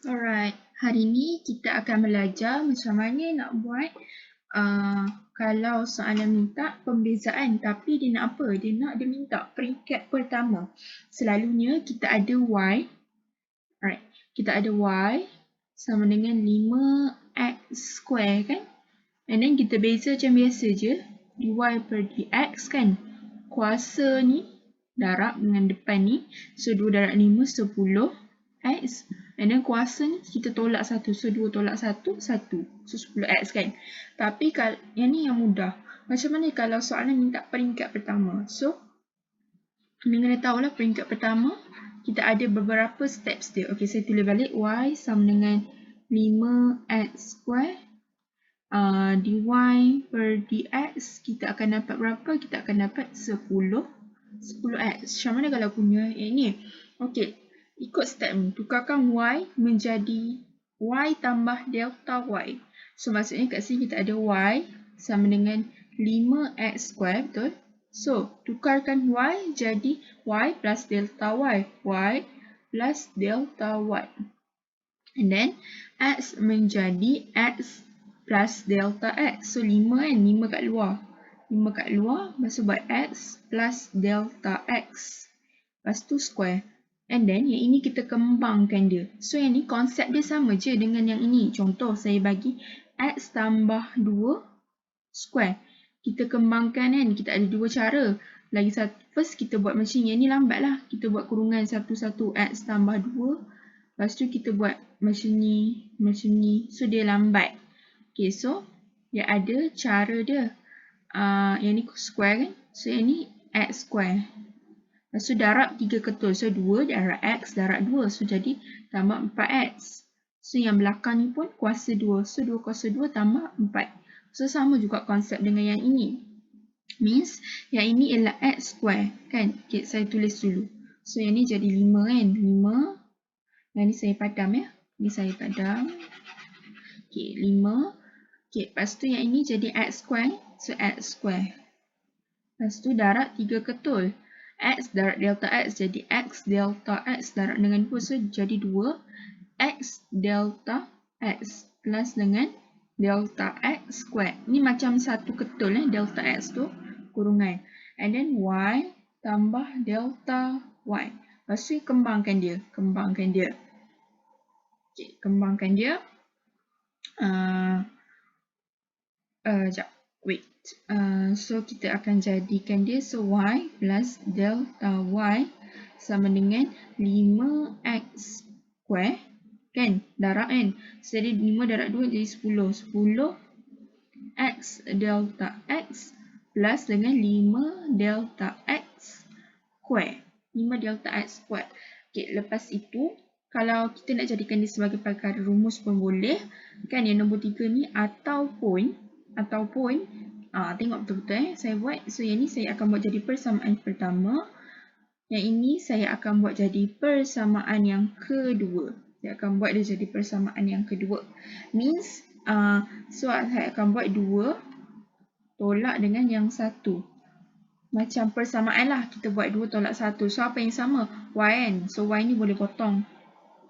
Alright, hari ni kita akan belajar macam mana nak buat kalau soalan minta pembezaan tapi dia nak apa? Dia minta peringkat pertama. Selalunya kita ada Y. Alright, kita ada Y sama dengan 5x square kan? And then kita beza macam biasa je. dy per dx kan? Kuasa ni darab dengan depan ni. So 2 darab 5, 10x. And then kuasa ni kita tolak 1. So 2 tolak 1, 1. So 10x kan. Tapi yang ni yang mudah. Macam mana kalau soalan minta peringkat pertama? So, kita kena tahulah peringkat pertama. Kita ada beberapa steps dia. Okay, saya tulis balik. Y sama dengan 5x square. Dy per dx kita akan dapat berapa? Kita akan dapat 10x. Macam mana kalau punya ni? Okay, ikut step ni. Tukarkan y menjadi y tambah delta y. So maksudnya kat sini kita ada y sama dengan 5x square, betul? So tukarkan y jadi y plus delta y. Y plus delta y. And then x menjadi x plus delta x. So 5 kan? 5 kat luar. 5 kat luar. Lepas tu buat x plus delta x. Lepas tu square. And then yang ini kita kembangkan dia. So yang ni konsep dia sama je dengan yang ini. Contoh saya bagi x tambah 2 square. Kita kembangkan kan. Kita ada dua cara. Lagi satu. First kita buat macam ni. Yang ni lambat lah. Kita buat kurungan 1, 1 x tambah 2. Lepas tu kita buat macam ni. Macam ni. So dia lambat. Okay, so dia ada cara dia. Yang ni square kan. So yang ni x square. Lepas tu darab 3 ketul. So 2 darab x darab 2. So jadi tambah 4x. So yang belakang ni pun kuasa 2. So 2 kuasa 2 tambah 4. So sama juga konsep dengan yang ini. Means yang ini ialah x square kan. Okay, saya tulis dulu. So yang ni jadi 5 kan. 5. Yang ni saya padam ya. Ni saya padam. Okay, 5. Okay, lepas tu yang ini jadi x square. So x square. Lepas tu darab 3 ketul. X darab delta x jadi x delta x darab dengan 2. So jadi 2 x delta x plus dengan delta x square. Ni macam satu ketul delta x tu kurungan. And then y tambah delta y. Lepas tu kembangkan dia. Kembangkan dia. Okay, kembangkan dia. Sekejap. Wait. So kita akan jadikan dia. So y plus delta y sama dengan 5x square. Kan? Darab kan? So jadi 5 darab 2 jadi 10. 10 x delta x plus dengan 5 delta x square. 5 delta x square. Okay, lepas itu kalau kita nak jadikan dia sebagai perkara rumus pun boleh. Kan yang nombor 3 ni ataupun tengok betul-betul saya buat. So yang ni saya akan buat jadi persamaan pertama. Yang ini saya akan buat jadi persamaan yang kedua. Saya akan buat dia jadi persamaan yang kedua. Means so saya akan buat 2 tolak dengan yang 1. Macam persamaan lah. Kita buat 2 tolak 1. So apa yang sama? Y kan? So y ni boleh potong.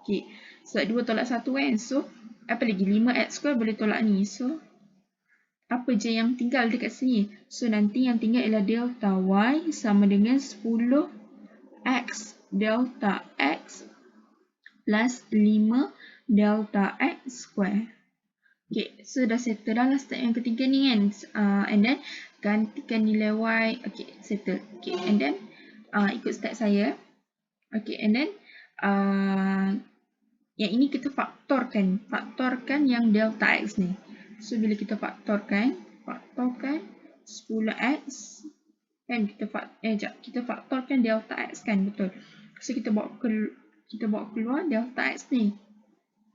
Okay. So 2 tolak 1 kan? So apa lagi? 5x square boleh tolak ni. So apa je yang tinggal dekat sini? So nanti yang tinggal ialah delta y sama dengan 10x delta x plus 5 delta x square. Okay, so dah settle dah lah step yang ketiga ni kan. And then gantikan nilai y. Okay, settle. Okay, and then ikut step saya. Okay, and then yang ini kita faktorkan. Faktorkan yang delta x ni. So bila kita faktorkan 10x kan kita faktorkan delta x kan, betul. So kita bawa keluar delta x ni.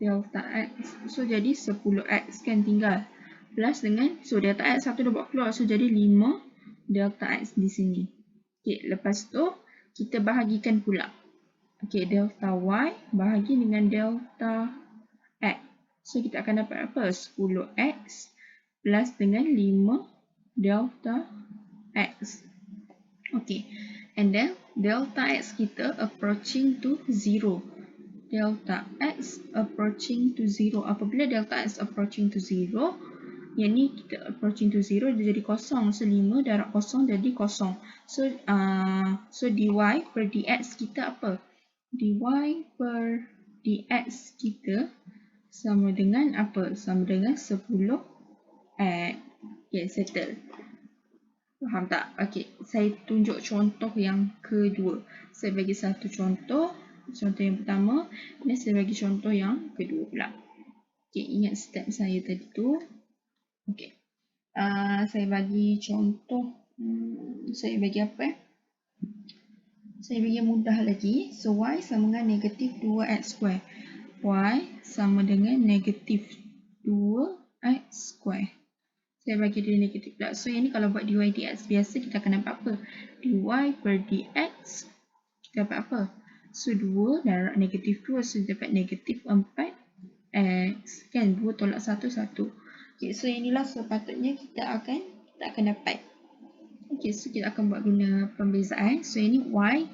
Delta x. So jadi 10x kan tinggal. Plus dengan delta x satu dah bawa keluar. So jadi 5 delta x di sini. Okay, lepas tu kita bahagikan pula. Okay, delta y bahagi dengan delta x. So kita akan dapat apa? 10x plus dengan 5 delta x. Okay. And then delta x kita approaching to 0. delta x approaching to 0. Apabila delta x approaching to 0, yang ni kita approaching to 0, dia jadi kosong. So 5 darab kosong jadi kosong. So dy per dx kita apa? Dy per dx kita sama dengan apa? Sama dengan 10x. Okay, settle. Faham tak? Okay, saya tunjuk contoh yang kedua. Saya bagi satu contoh yang pertama, dan saya bagi contoh yang kedua pula. Okay, ingat step saya tadi tu. Okay, saya bagi contoh, saya bagi apa? Saya bagi mudah lagi. So, y sama dengan negatif 2x square. Y sama dengan negatif 2x square. Saya bagi dia negatif pula. So, yang ni kalau buat dy dx biasa, kita akan dapat apa? Dy per dx, kita dapat apa? So, 2 darab negatif 2. So, dapat negatif 4x. Kan? 2 tolak 1, 1. Okay, so inilah sepatutnya kita akan dapat. Okay, so kita akan buat guna pembezaan. So, ini y,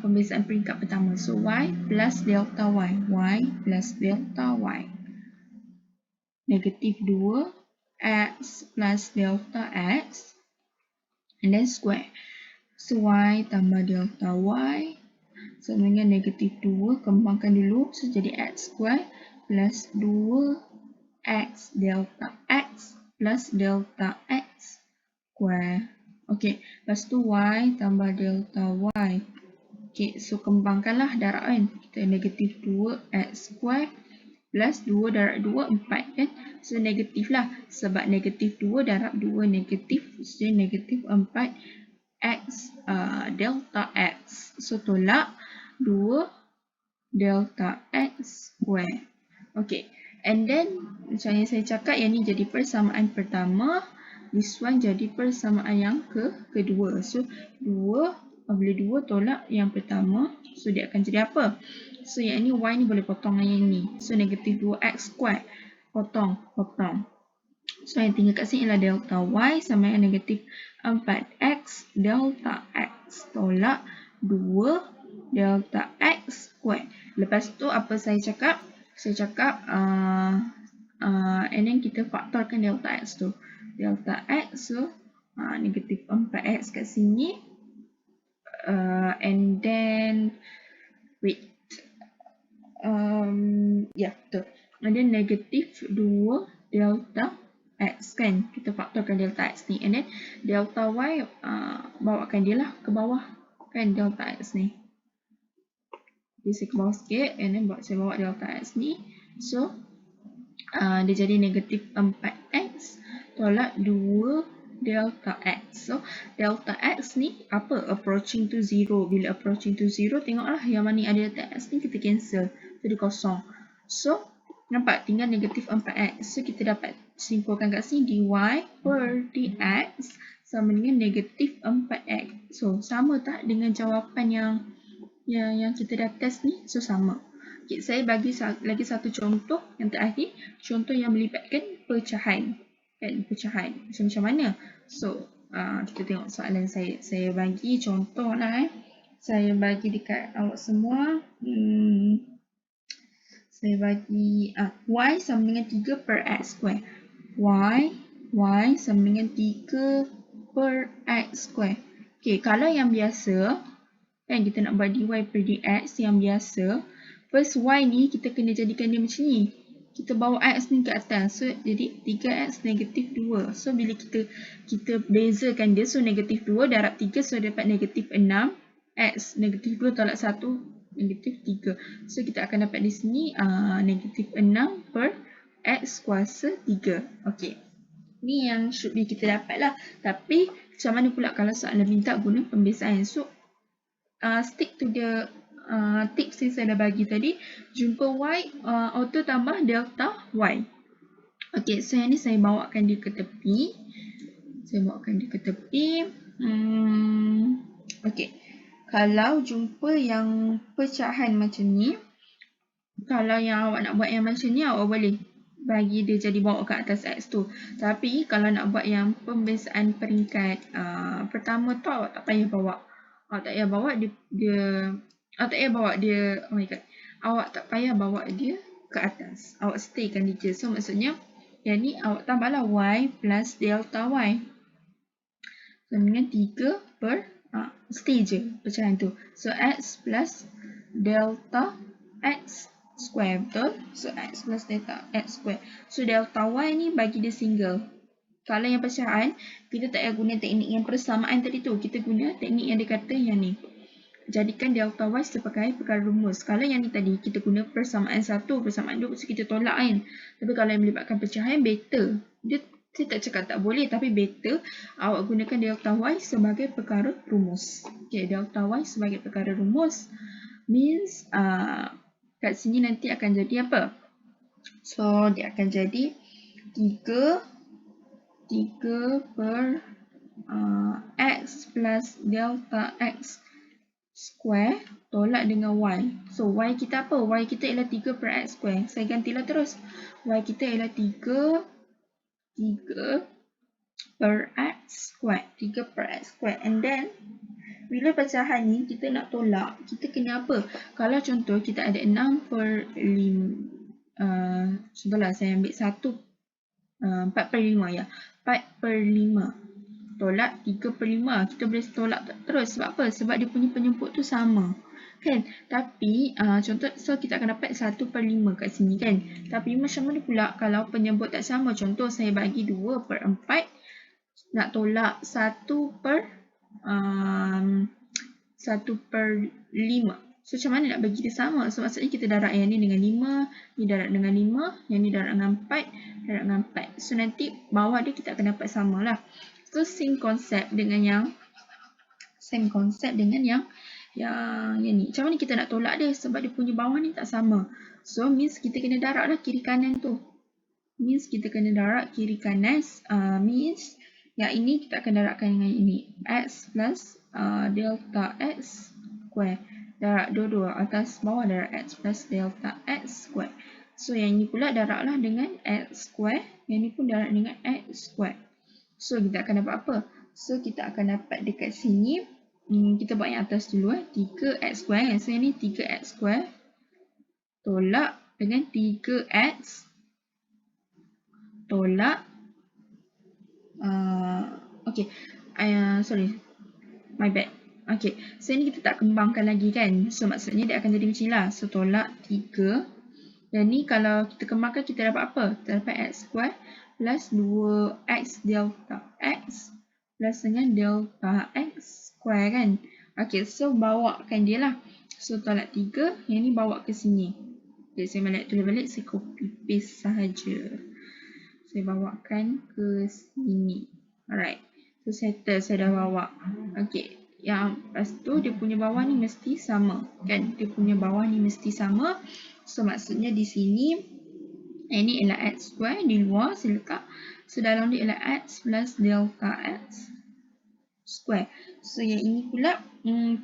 pembezaan peringkat pertama. So, y plus delta y. Y plus delta y. Negatif 2. X plus delta x and then square. So y tambah delta y sama dengan negatif 2, kembangkan dulu, so jadi x square plus 2x delta x plus delta x square. Ok, lepas tu y tambah delta y. Ok, so kembangkanlah darab kan, kita negatif 2x square plus 2 darab 2, 4 kan. So, negatif lah. Sebab negatif 2 darab 2 negatif. So, negatif 4x delta x. So, tolak 2 delta x square. Okay. And then, macam yang saya cakap, yang ni jadi persamaan pertama. This one jadi persamaan yang kedua. So, 2, apabila 2 tolak yang pertama. So, dia akan jadi apa? So, yang ni y ni boleh potong dengan yang ni. So, negatif 2x square. Potong. So, yang tinggal kat sini ialah delta y sama dengan negatif 4x delta x. Tolak 2 delta x square. Lepas tu, apa saya cakap? Saya cakap, and then kita faktorkan delta x tu. Delta x, so, negatif 4x kat sini. And then, wait. Betul. And then negatif 2 delta x kan. Kita faktorkan delta x ni. And then delta y, bawakan dia lah ke bawah. Kan delta x ni. Jadi saya ke bawah sikit. And then saya bawa delta x ni. So, dia jadi negatif 4x tolak 2 delta x. So, delta x ni apa? Approaching to 0. Bila approaching to 0, tengoklah yang mana ada delta x ni kita cancel. Jadi kosong. So, nampak tinggal negatif 4x. So, kita dapat simpulkan kat sini dy per dx sama dengan negatif 4x. So, sama tak dengan jawapan yang kita dah test ni? So, sama. Okay, saya bagi lagi satu contoh yang terakhir. Contoh yang melibatkan pecahan. Kan, pecahan. So, macam mana? So, kita tengok soalan saya. Saya bagi contoh lah. Saya bagi dekat awak semua. Saya bagi y sama dengan 3 per x square. Y sama dengan 3 per x square. Okay, kalau yang biasa, kan kita nak buat dy per dx yang biasa, first y ni kita kena jadikan dia macam ni. Kita bawa x ni ke atas. So, jadi 3x negatif 2. So, bila kita bezakan dia, so negatif 2 darab 3, so dapat negatif 6. X negatif 2 tolak 1, negatif 3. So, kita akan dapat di sini negatif 6 per x kuasa 3. Okey. Ni yang should be kita dapat lah. Tapi, macam mana pula kalau soalan minta guna pembezaan? So, stick to the tips yang saya dah bagi tadi. Jumpa y, auto tambah delta y. Okey, so yang ni saya bawakan dia ke tepi. Okey. Kalau jumpa yang pecahan macam ni, kalau yang awak nak buat yang macam ni, awak boleh bagi dia jadi bawa ke atas x tu. Tapi kalau nak buat yang pembezaan peringkat pertama tu, awak tak payah bawa. Awak tak payah bawa dia oh my god. awak tak payah bawa dia ke atas. Awak staykan dia je. So, maksudnya, yang ni awak tambahlah y plus delta y. So, dengan 3 per, stay je pecahan tu. So, x plus delta x square, betul? So, x plus delta x square. So, delta y ni bagi dia single. Kalau yang pecahan, kita tak payah guna teknik yang persamaan tadi tu. Kita guna teknik yang dia kata yang ni. Jadikan delta y sebagai perkara rumus. Kalau yang ni tadi, kita guna persamaan 1, persamaan 2, so kita tolak kan. Tapi kalau yang melibatkan pecahan, better. Saya tak cakap tak boleh, tapi better awak gunakan delta y sebagai perkara rumus. Okay, delta y sebagai perkara rumus means kat sini nanti akan jadi apa? So, dia akan jadi 3 per x plus delta x square tolak dengan y. So, y kita apa? Y kita ialah 3 per x square. Saya gantilah terus. Y kita ialah 3 per x square. 3 per x square. And then, bila pecahan ni kita nak tolak, kita kena apa? Kalau contoh kita ada 6 per 5. Contohlah saya ambil 4 per 5 ya. 4 per 5 tolak 3 per 5. Kita boleh tolak terus. Sebab apa? Sebab dia punya penyemput tu sama. Kan? Tapi, contoh, so kita akan dapat 1 per 5 kat sini kan. Tapi macam mana pula kalau penyemput tak sama? Contoh, saya bagi 2 per 4 nak tolak 1 per 5. So, macam mana nak bagi dia sama? So, maksudnya kita darab yang ni dengan 5, ni darab dengan 5, yang ni darab dengan 4, darab dengan 4. So, nanti bawah dia kita akan dapat sama lah. So, same konsep dengan yang ni. Macam mana kita nak tolak dia? Sebab dia punya bawah ni tak sama. So, means kita kena darab lah kiri kanan tu. Means yang ini kita akan darabkan dengan ini. X plus delta x square. Darab dua-dua. Atas bawah darab x plus delta x square. So, yang ini pula darablah dengan x square. Yang ini pun darab dengan x square. So, kita akan dapat apa? So, kita akan dapat dekat sini. Kita buat yang atas dulu. 3x square. So, yang ni 3x square. Tolak dengan 3x. Tolak. Okay. Sorry. My bad. Okay. So, ini kita tak kembangkan lagi kan. So, maksudnya dia akan jadi macam ni lah. So, tolak 3. Dan ni kalau kita kembangkan, kita dapat apa? Kita dapat x square plus 2x delta x plus dengan delta x square kan. Okay, so bawakan dia lah. So, tolak 3. Yang ni bawa ke sini. Okay, saya tulis balik. Saya copy paste sahaja. Saya bawakan ke sini. Alright. So, settle. Saya dah bawa. Okay. Yang lepas tu, dia punya bawah ni mesti sama. Kan? Dia punya bawah ni mesti sama. So, maksudnya di sini, ini ialah x square. Di luar, saya letak. So, dalam dia ialah x plus delta x square. So, yang ini pula,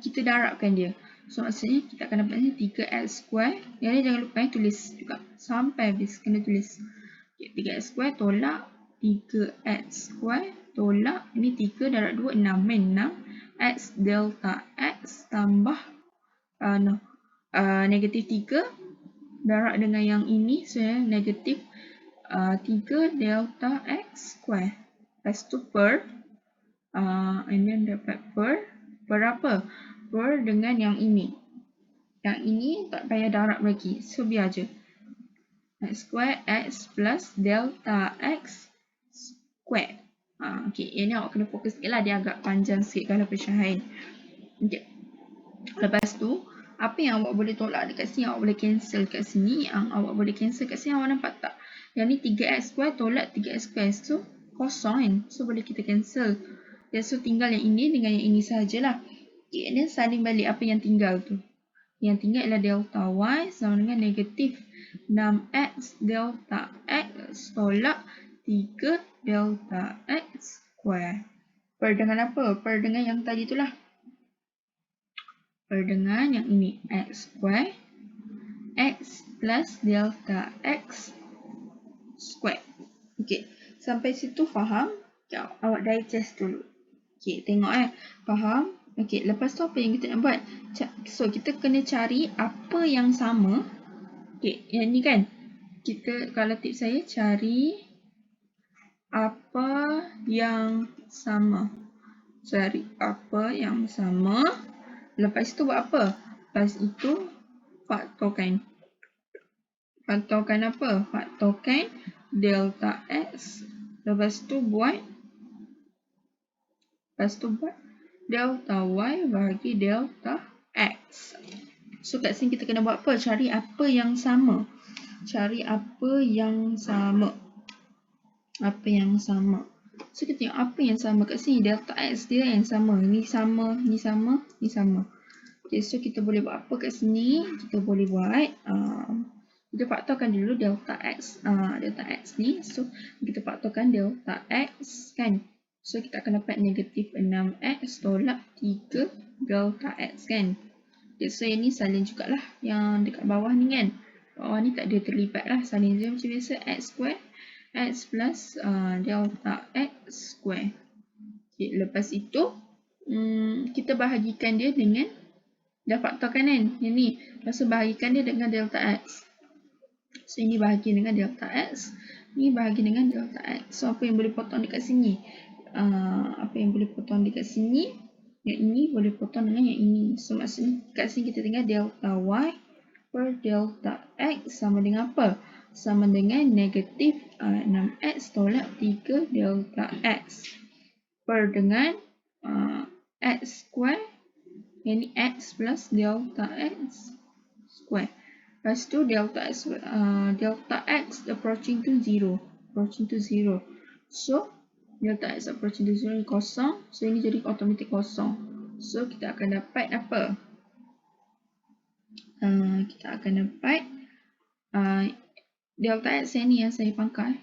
kita darabkan dia. So, maksudnya kita akan dapat ni 3x square. Yang ni jangan lupa tulis juga. Sampai habis, kena tulis. 3x square tolak 3x square tolak, ini 3 darab 2, 6 kan. 6 x delta x tambah negatif 3 darab dengan yang ini. So, negatif 3 delta x square. Lepas tu per and then dapat per apa? Per dengan yang ini. Yang ini tak payah darab lagi. So, biar je. X square x plus delta x square. Okay, yang ni awak kena fokus sikit lah. Dia agak panjang sikit kalau pecahan. Okay. Lepas tu, apa yang awak boleh tolak dekat sini, awak boleh cancel kat sini. Yang awak boleh cancel kat sini, awak nampak tak? Yang ni 3x square tolak 3x square. So, kosong kan? So, boleh kita cancel. So, tinggal yang ini dengan yang ini sahajalah. Okay, dan salin balik apa yang tinggal tu. Yang tinggal ialah delta y sama dengan negatif 6x delta x tolak 3 delta x square. Per dengan apa? Per dengan yang tadi itulah. Per dengan yang ini. X square. X plus delta x square. Okay. Sampai situ faham? Okay, awak digest dulu. Okay, tengok Faham? Okey, lepas tu apa yang kita nak buat? So, kita kena cari apa yang sama. Okey, yang ni kan. Kita, kalau tips saya, cari apa yang sama. Cari apa yang sama. Lepas itu buat apa? Lepas itu faktorkan. Faktorkan apa? Faktorkan delta X. Lepas tu buat delta Y bagi delta X. So kat sini kita kena buat apa? Cari apa yang sama. Cari apa yang sama. Apa yang sama. So kita tengok apa yang sama kat sini. Delta X dia yang sama. Ni sama, ni sama, ni sama. Okay, so kita boleh buat apa kat sini? Kita boleh buat kita faktorkan dulu delta X ni. So kita faktorkan delta X kan. So kita akan dapat negatif 6X tolak 3 delta X kan. Okay, so yang ni salin jugalah yang dekat bawah ni kan. Bawah ni tak ada terlibat lah. Salin je macam biasa. X square X plus delta X square. Okay, lepas itu kita bahagikan dia dengan, dah faktorkan kan yang ni. Lepas tu bahagikan dia dengan delta X. So ini bahagi dengan delta X. Ni bahagi dengan delta X. So apa yang boleh potong dekat sini? Apa yang boleh potong dekat sini? Yang ini boleh potong dengan yang ini. So maksudnya kat sini kita tinggal delta Y per delta X sama dengan apa? Sama dengan negatif 6X tolak 3 delta X. Per dengan X square. Yang ni X plus delta X square. Lepas tu delta X approaching to 0. Approaching to 0. So, delta X approaching to 0 kosong. So, ini jadi automatic kosong. So, kita akan dapat apa? Kita akan dapat delta X yang ni yang saya pangkal.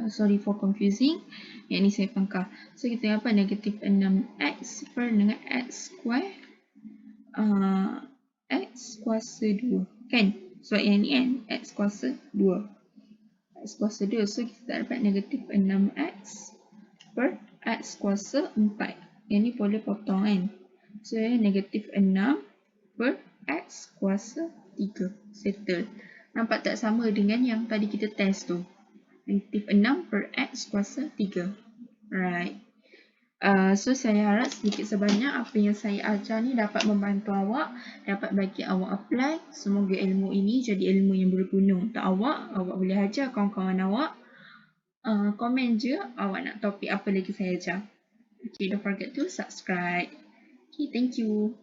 Sorry for confusing. Yang ni saya pangkal. So, kita dapat negatif 6X per dengan X square. X kuasa 2 kan? Sebab yang ni kan X kuasa 2. X kuasa 2. So kita dapat negatif 6X per X kuasa 4. Yang ni boleh potong kan? So negatif 6 per X kuasa 3. Settle. Nampak tak sama dengan yang tadi kita test tu? Negatif 6 per X kuasa 3. Right. So saya harap sedikit sebanyak apa yang saya ajar ni dapat membantu awak, dapat bagi awak apply. Semoga ilmu ini jadi ilmu yang berguna untuk awak. Awak boleh ajar kawan-kawan awak. Komen je awak nak topik apa lagi saya ajar. Okay, don't forget to subscribe. Okay, thank you.